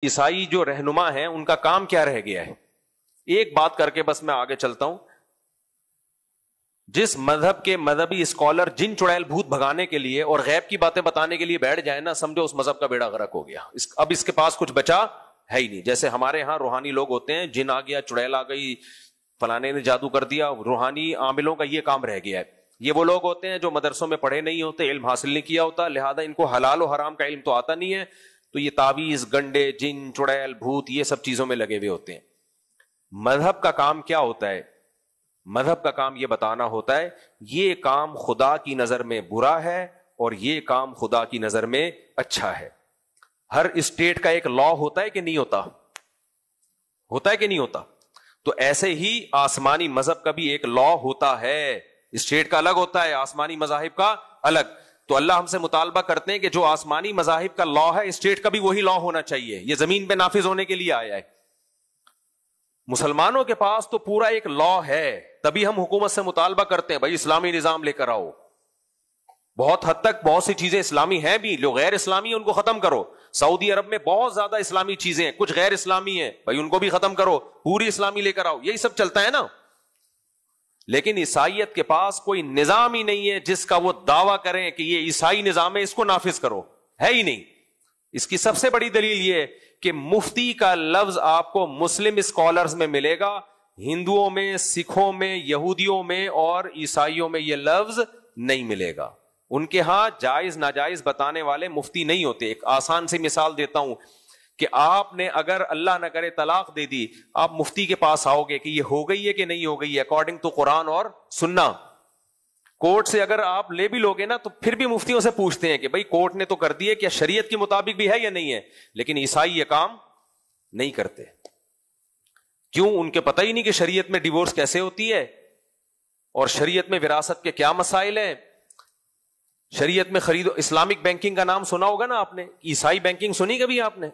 عیسائی جو رہنما ہیں ان کا کام کیا رہ گیا ہے؟ ایک بات کر کے بس میں آگے چلتا ہوں. جس مذہب کے مذہبی اسکالر جن چڑیل بھوت بھگانے کے لیے اور غیب کی باتیں بتانے کے لیے بیٹھ جائے نا، سمجھو اس مذہب کا بیڑا غرق ہو گیا. اب اس کے پاس کچھ بچا ہے ہی نہیں. جیسے ہمارے ہاں روحانی لوگ ہوتے ہیں، جن آ گیا، چڑیل آ گئی، فلانے نے جادو کر دیا، روحانی عاملوں کا یہ کام رہ گیا ہے. یہ وہ لوگ ہوتے ہیں جو مدرسوں میں پڑھے نہیں ہوتے، علم حاصل نہیں کیا ہوتا، لہذا ان کو حلال و حرام کا علم تو آتا نہیں ہے، تو یہ تعویذ، گنڈے، جن، چڑیل، بھوت، یہ سب چیزوں میں لگے ہوئے ہوتے ہیں. مذہب کا کام کیا ہوتا ہے؟ مذہب کا کام یہ بتانا ہوتا ہے یہ کام خدا کی نظر میں برا ہے اور یہ کام خدا کی نظر میں اچھا ہے. ہر اسٹیٹ کا ایک لا ہوتا ہے کہ نہیں ہوتا؟ ہوتا ہے کہ نہیں ہوتا؟ تو ایسے ہی آسمانی مذہب کا بھی ایک لا ہوتا ہے. اسٹیٹ کا الگ ہوتا ہے، آسمانی مذاہب کا الگ. تو اللہ ہم سے مطالبہ کرتے ہیں کہ جو آسمانی مذاہب کا لا ہے، اسٹیٹ کا بھی وہی لا ہونا چاہیے. یہ زمین پہ نافذ ہونے کے لیے آیا ہے. مسلمانوں کے پاس تو پورا ایک لا ہے، تبھی ہم حکومت سے مطالبہ کرتے ہیں بھائی اسلامی نظام لے کر آؤ. بہت حد تک بہت سی چیزیں اسلامی ہیں بھی، جو غیر اسلامی ہیں ان کو ختم کرو. سعودی عرب میں بہت زیادہ اسلامی چیزیں ہیں، کچھ غیر اسلامی ہیں، بھائی ان کو بھی ختم کرو، پوری اسلامی لے کر آؤ. یہی سب چلتا ہے نا. لیکن عیسائیت کے پاس کوئی نظام ہی نہیں ہے جس کا وہ دعویٰ کریں کہ یہ عیسائی نظام ہے، اس کو نافذ کرو. ہے ہی نہیں. اس کی سب سے بڑی دلیل یہ ہے کہ مفتی کا لفظ آپ کو مسلم اسکالرز میں ملے گا، ہندوؤں میں، سکھوں میں، یہودیوں میں اور عیسائیوں میں یہ لفظ نہیں ملے گا. ان کے ہاں جائز ناجائز بتانے والے مفتی نہیں ہوتے. ایک آسان سی مثال دیتا ہوں کہ آپ نے اگر اللہ نہ کرے طلاق دے دی، آپ مفتی کے پاس آؤ گے کہ یہ ہو گئی ہے کہ نہیں ہو گئی ہے اکارڈنگ ٹو قرآن اور سننا. کورٹ سے اگر آپ لے بھی لوگے نا تو پھر بھی مفتیوں سے پوچھتے ہیں کہ بھائی کورٹ نے تو کر دی ہے، کیا شریعت کے مطابق بھی ہے یا نہیں ہے؟ لیکن عیسائی یہ کام نہیں کرتے. کیوں؟ ان کے پتہ ہی نہیں کہ شریعت میں ڈیورس کیسے ہوتی ہے اور شریعت میں وراثت کے کیا مسائل ہیں. شریعت میں خرید و اسلامک بینکنگ کا نام سنا ہوگا نا آپ نے. عیسائی بینکنگ سنی کبھی آپ نے؟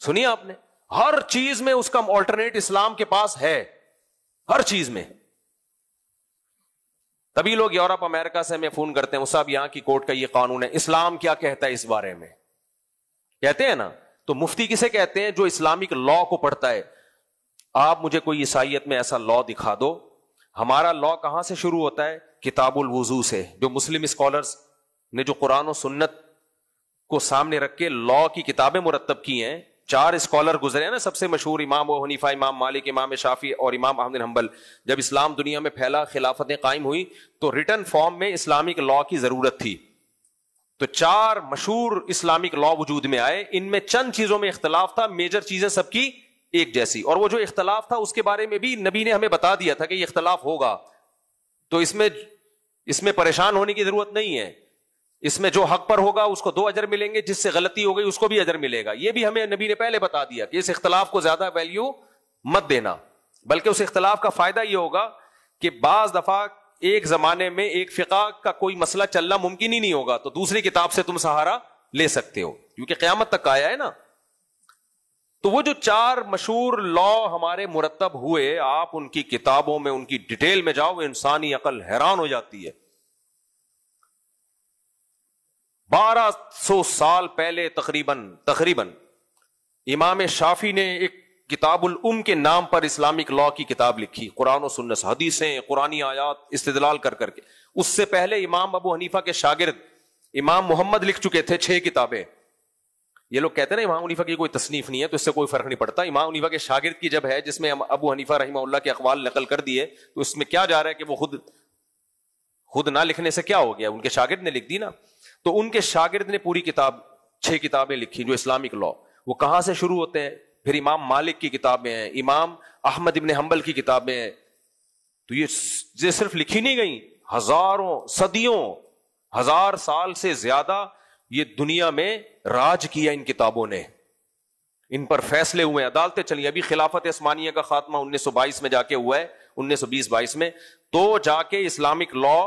سنی آپ نے؟ ہر چیز میں اس کا آلٹرنیٹ اسلام کے پاس ہے، ہر چیز میں. تبھی لوگ یورپ امریکہ سے ہمیں فون کرتے ہیں، وہ صاحب یہاں کی کورٹ کا یہ قانون ہے، اسلام کیا کہتا ہے اس بارے میں؟ کہتے ہیں نا. تو مفتی کسے کہتے ہیں؟ جو اسلامک لا کو پڑھتا ہے. آپ مجھے کوئی عیسائیت میں ایسا لا دکھا دو. ہمارا لا کہاں سے شروع ہوتا ہے؟ کتاب الوضو سے. جو مسلم اسکالرز نے جو قرآن و سنت کو سامنے رکھ کے لا کی کتابیں مرتب کی ہیں، 4 اسکالر گزرے ہیں نا سب سے مشہور، امام ابو حنیفہ، امام مالک، امام شافعی اور امام احمد بن حنبل. جب اسلام دنیا میں پھیلا، خلافتیں قائم ہوئی، تو ریٹن فارم میں اسلامک لا کی ضرورت تھی. تو 4 مشہور اسلامک لا وجود میں آئے. ان میں چند چیزوں میں اختلاف تھا، میجر چیزیں سب کی ایک جیسی. اور وہ جو اختلاف تھا اس کے بارے میں بھی نبی نے ہمیں بتا دیا تھا کہ یہ اختلاف ہوگا، تو اس میں پریشان ہونے کی ضرورت نہیں ہے. اس میں جو حق پر ہوگا اس کو 2 اجر ملیں گے، جس سے غلطی ہو گئی اس کو بھی اجر ملے گا. یہ بھی ہمیں نبی نے پہلے بتا دیا کہ اس اختلاف کو زیادہ ویلیو مت دینا، بلکہ اس اختلاف کا فائدہ یہ ہوگا کہ بعض دفعہ ایک زمانے میں ایک فقہ کا کوئی مسئلہ چلنا ممکن ہی نہیں ہوگا، تو دوسری کتاب سے تم سہارا لے سکتے ہو، کیونکہ قیامت تک آیا ہے نا. تو وہ جو 4 مشہور لا ہمارے مرتب ہوئے، آپ ان کی کتابوں میں ان کی ڈیٹیل میں جاؤ، انسانی عقل حیران ہو جاتی ہے. 1200 سال پہلے تقریباً امام شافعی نے ایک کتاب الام کے نام پر اسلامک لا کی کتاب لکھی، قرآن و سنت، حدیثیں، قرآنی آیات استدلال کر کے. اس سے پہلے امام ابو حنیفہ کے شاگرد امام محمد لکھ چکے تھے 6 کتابیں. یہ لوگ کہتے ہیں نا امام حنیفہ کی کوئی تصنیف نہیں ہے، تو اس سے کوئی فرق نہیں پڑتا. امام حنیفہ کے شاگرد کی جب ہے، جس میں ابو حنیفہ رحمہ اللہ کے اقوال نقل کر دیے، تو اس میں کیا جا رہا ہے کہ وہ خود نہ لکھنے سے کیا ہو گیا، ان کے شاگرد نے لکھ دی نا. تو ان کے شاگرد نے پوری کتاب 6 کتابیں لکھی جو اسلامک لا. وہ کہاں سے شروع ہوتے ہیں؟ پھر امام مالک کی کتابیں ہیں، امام احمد ابن حنبل کی کتابیں ہیں. تو یہ صرف لکھی نہیں گئی، ہزاروں، صدیوں، 1000 سال سے زیادہ یہ دنیا میں راج کیا ان کتابوں نے. ان پر فیصلے ہوئے، عدالتیں چلی. ابھی خلافت عثمانیہ کا خاتمہ 1922 میں جا کے ہوا ہے، 1920-22 میں، تو جا کے اسلامک لا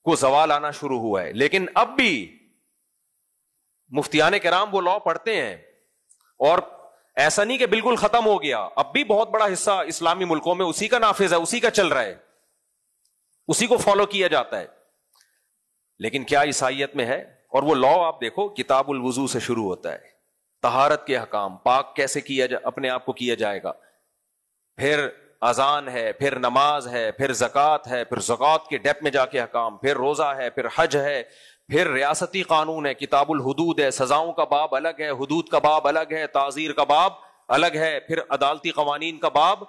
کو زوال آنا شروع ہوا ہے. لیکن اب بھی مفتیان کرام وہ لا پڑھتے ہیں، اور ایسا نہیں کہ بالکل ختم ہو گیا. اب بھی بہت بڑا حصہ اسلامی ملکوں میں اسی کا نافذ ہے، اسی کا چل رہا ہے، اسی کو فالو کیا جاتا ہے. لیکن کیا عیسائیت میں ہے؟ اور وہ لا آپ دیکھو کتاب الوضو سے شروع ہوتا ہے، طہارت کے احکام، پاک کیسے کیا اپنے آپ کو کیا جائے گا، پھر اذان ہے، پھر نماز ہے، پھر زکوٰۃ ہے، پھر زکوٰۃ کے ڈیپ میں جا کے احکام، پھر روزہ ہے، پھر حج ہے، پھر ریاستی قانون ہے، کتاب الحدود ہے، سزاؤں کا باب الگ ہے، حدود کا باب الگ ہے، تعزیر کا باب الگ ہے، پھر عدالتی قوانین کا باب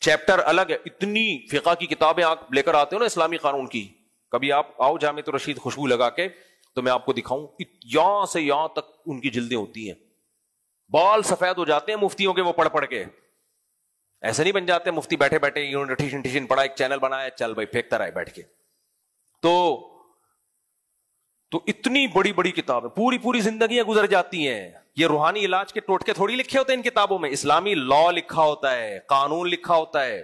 چیپٹر الگ ہے. اتنی فقہ کی کتابیں آپ لے کر آتے ہو نا اسلامی قانون کی، کبھی آپ آؤ جامع الرشید خوشبو لگا کے تو میں آپ کو دکھاؤں، یہاں سے یہاں تک ان کی جلدیں ہوتی ہیں، بال سفید ہو جاتے ہیں مفتیوں کے وہ پڑھ پڑھ کے. ایسے نہیں بن جاتے مفتی بیٹھے بیٹھے ٹیشن پڑھا، ایک چینل بنایا، چل بھائی پھینکتا رہے بیٹھ کے. تو اتنی بڑی بڑی کتابیں، پوری پوری زندگیاں گزر جاتی ہیں. یہ روحانی علاج کے ٹوٹکے تھوڑی لکھے ہوتے ہیں ان کتابوں میں، اسلامی لا لکھا ہوتا ہے، قانون لکھا ہوتا ہے،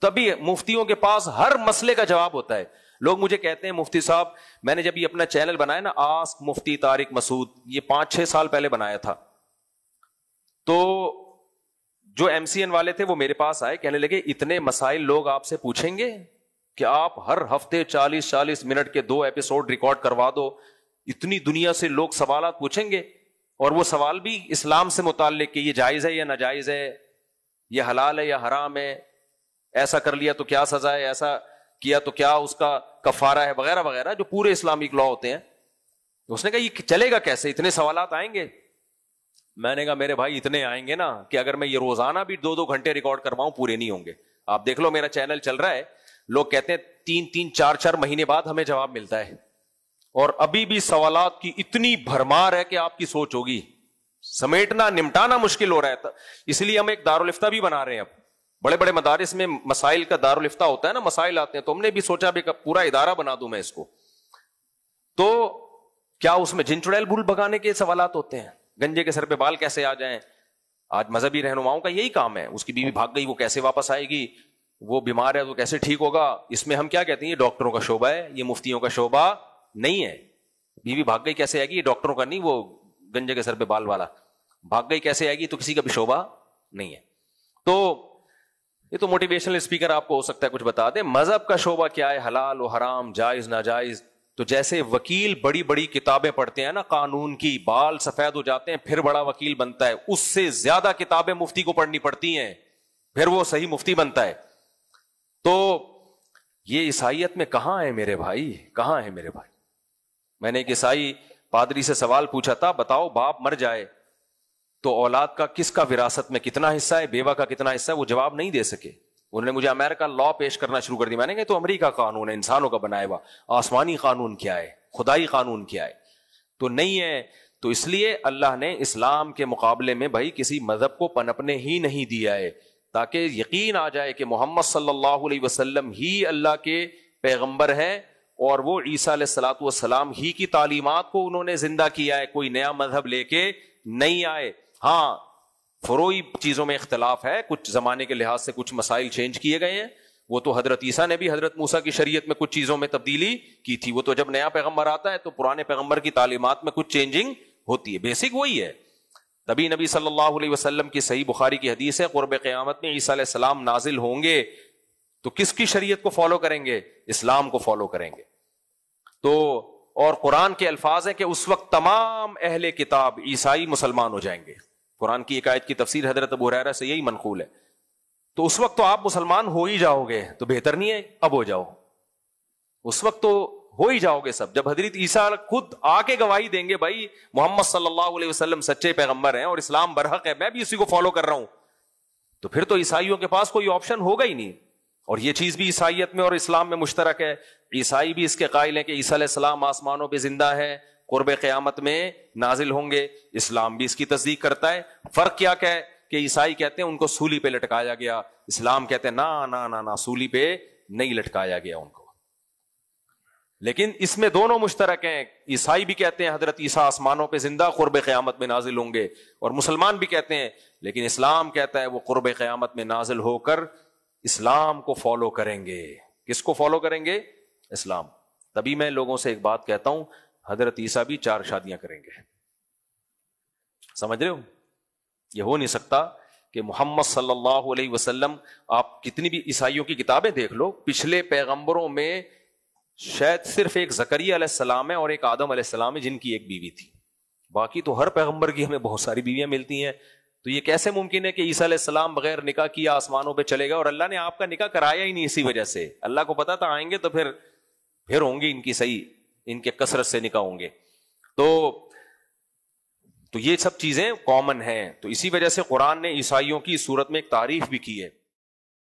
تبھی مفتیوں کے پاس ہر مسئلے کا جواب ہوتا ہے. لوگ مجھے کہتے ہیں مفتی صاحب، میں نے جب یہ اپنا چینل بنایا نا آسک مفتی طارق مسعود، یہ 5-6 سال پہلے بنایا تھا، تو جو ایم سی این والے تھے وہ میرے پاس آئے، کہنے لگے اتنے مسائل لوگ آپ سے پوچھیں گے کہ آپ ہر ہفتے 40-40 منٹ کے 2 ایپیسوڈ ریکارڈ کروا دو، اتنی دنیا سے لوگ سوالات پوچھیں گے، اور وہ سوال بھی اسلام سے متعلق کہ یہ جائز ہے یا ناجائز ہے، یہ حلال ہے یا حرام ہے، ایسا کر لیا تو کیا سزا ہے، ایسا کیا تو کیا اس کا کفارہ ہے، وغیرہ وغیرہ، جو پورے اسلامک لا ہوتے ہیں. اس نے کہا یہ چلے گا کیسے، اتنے سوالات آئیں گے. میں نے کہا میرے بھائی اتنے آئیں گے نا کہ اگر میں یہ روزانہ بھی 2-2 گھنٹے ریکارڈ کرواؤں پورے نہیں ہوں گے. آپ دیکھ لو میرا چینل چل رہا ہے، لوگ کہتے ہیں 3-3 4-4 مہینے بعد ہمیں جواب ملتا ہے، اور ابھی بھی سوالات کی اتنی بھرمار ہے کہ آپ کی سوچ ہوگی سمیٹنا نمٹانا مشکل ہو رہا ہے. اس لیے ہم ایک دارالفتہ بھی بنا رہے ہیں. اب بڑے بڑے مدارس میں مسائل کا دارالفتہ ہوتا ہے نا، مسائل آتے ہیں، تو ہم نے بھی سوچا بھی پورا ادارہ بنا دوں میں اس کو. تو کیا اس میں جن چڑیل بھول بھگانے کے سوالات ہوتے ہیں، گنجے کے سر پہ بال کیسے آ جائیں. آج مذہبی رہنماؤں کا یہی کام ہے، اس کی بیوی بھاگ گئی وہ کیسے واپس آئے گی، وہ بیمار ہے وہ کیسے ٹھیک ہوگا. اس میں ہم کیا کہتے ہیں، یہ ڈاکٹروں کا شعبہ ہے، یہ مفتیوں کا شعبہ نہیں ہے. بیوی بھاگ گئی کیسے آئے گی، یہ ڈاکٹروں کا نہیں، وہ گنجے کے سر پہ بال والا بھاگ گئی کیسے آئے گی، تو کسی کا بھی شعبہ نہیں ہے. تو یہ تو موٹیویشنل اسپیکر آپ کو ہو سکتا ہے کچھ بتا دیں. مذہب کا شعبہ کیا ہے، حلال و حرام، جائز ناجائز. تو جیسے وکیل بڑی بڑی کتابیں پڑھتے ہیں نا قانون کی، بال سفید ہو جاتے ہیں پھر بڑا وکیل بنتا ہے، اس سے زیادہ کتابیں مفتی کو پڑھنی پڑتی ہیں پھر وہ صحیح مفتی بنتا ہے. تو یہ عیسائیت میں کہاں ہے میرے بھائی، کہاں ہے میرے بھائی. میں نے ایک عیسائی پادری سے سوال پوچھا تھا، بتاؤ باپ مر جائے تو اولاد کا کس کا وراثت میں کتنا حصہ ہے، بیوہ کا کتنا حصہ ہے. وہ جواب نہیں دے سکے. انہوں نے مجھے امریکہ لا پیش کرنا شروع کر دیا. میں نے کہا تو امریکہ قانون ہے، انسانوں کا بنایا ہوا. آسمانی قانون کیا ہے، خدائی قانون کیا ہے. تو نہیں ہے. تو اس لیے اللہ نے اسلام کے مقابلے میں بھائی کسی مذہب کو پنپنے ہی نہیں دیا ہے، تاکہ یقین آ جائے کہ محمد صلی اللہ علیہ وسلم ہی اللہ کے پیغمبر ہیں، اور وہ عیسیٰ علیہ الصلوۃ والسلام ہی کی تعلیمات کو انہوں نے زندہ کیا ہے. کوئی نیا مذہب لے کے نہیں آئے. ہاں فروعی چیزوں میں اختلاف ہے، کچھ زمانے کے لحاظ سے کچھ مسائل چینج کیے گئے ہیں. وہ تو حضرت عیسیٰ نے بھی حضرت موسیٰ کی شریعت میں کچھ چیزوں میں تبدیلی کی تھی. وہ تو جب نیا پیغمبر آتا ہے تو پرانے پیغمبر کی تعلیمات میں کچھ چینجنگ ہوتی ہے، بیسک وہی ہے. تبھی نبی صلی اللہ علیہ وسلم کی صحیح بخاری کی حدیث ہے، قرب قیامت میں عیسیٰ علیہ السلام نازل ہوں گے تو کس کی شریعت کو فالو کریں گے، اسلام کو فالو کریں گے. تو اور قرآن کے الفاظ ہیں کہ اس وقت تمام اہل کتاب عیسائی مسلمان ہو جائیں گے. قرآن کی ایک آیت کی تفسیر حضرت ابو ہریرہ سے یہی منقول ہے. تو اس وقت تو آپ مسلمان ہو ہی جاؤ گے، تو بہتر نہیں ہے اب ہو جاؤ. اس وقت تو ہو ہی جاؤ گے سب، جب حضرت عیسیٰ خود آ کے گواہی دیں گے بھائی محمد صلی اللہ علیہ وسلم سچے پیغمبر ہیں اور اسلام برحق ہے، میں بھی اسی کو فالو کر رہا ہوں. تو پھر تو عیسائیوں کے پاس کوئی آپشن ہوگا ہی نہیں. اور یہ چیز بھی عیسائیت میں اور اسلام میں مشترک ہے. عیسائی بھی اس کے قائل ہیں کہ عیسیٰ علیہ السلام آسمانوں پہ زندہ ہے، قرب قیامت میں نازل ہوں گے. اسلام بھی اس کی تصدیق کرتا ہے. فرق کیا ہے کہ عیسائی کہتے ہیں ان کو سولی پہ لٹکایا گیا، اسلام کہتے ہیں نا سولی پہ نہیں لٹکایا گیا ان کو. لیکن اس میں دونوں مشترک ہیں. عیسائی بھی کہتے ہیں حضرت عیسیٰ آسمانوں پہ زندہ قرب قیامت میں نازل ہوں گے، اور مسلمان بھی کہتے ہیں. لیکن اسلام کہتا ہے وہ قرب قیامت میں نازل ہو کر اسلام کو فالو کریں گے. کس کو فالو کریں گے؟ اسلام. تبھی میں لوگوں سے ایک بات کہتا ہوں، حضرت عیسیٰ بھی 4 شادیاں کریں گے. سمجھ رہے ہو؟ یہ ہو نہیں سکتا کہ محمد صلی اللہ علیہ وسلم، آپ کتنی بھی عیسائیوں کی کتابیں دیکھ لو، پچھلے پیغمبروں میں شاید صرف ایک زکریا علیہ السلام ہے اور ایک آدم علیہ السلام ہے جن کی ایک بیوی تھی، باقی تو ہر پیغمبر کی ہمیں بہت ساری بیویاں ملتی ہیں. تو یہ کیسے ممکن ہے کہ عیسیٰ علیہ السلام بغیر نکاح کیا آسمانوں پہ چلے گئے اور اللہ نے آپ کا نکاح کرایا ہی نہیں اسی وجہ سے؟ اللہ کو پتا تھا آئیں گے تو پھر ہوں گی ان کی صحیح، ان کے کثرت سے نکاح ہوں گے. تو یہ سب چیزیں کامن ہیں. تو اسی وجہ سے قرآن نے عیسائیوں کی صورت میں ایک تعریف بھی کی ہے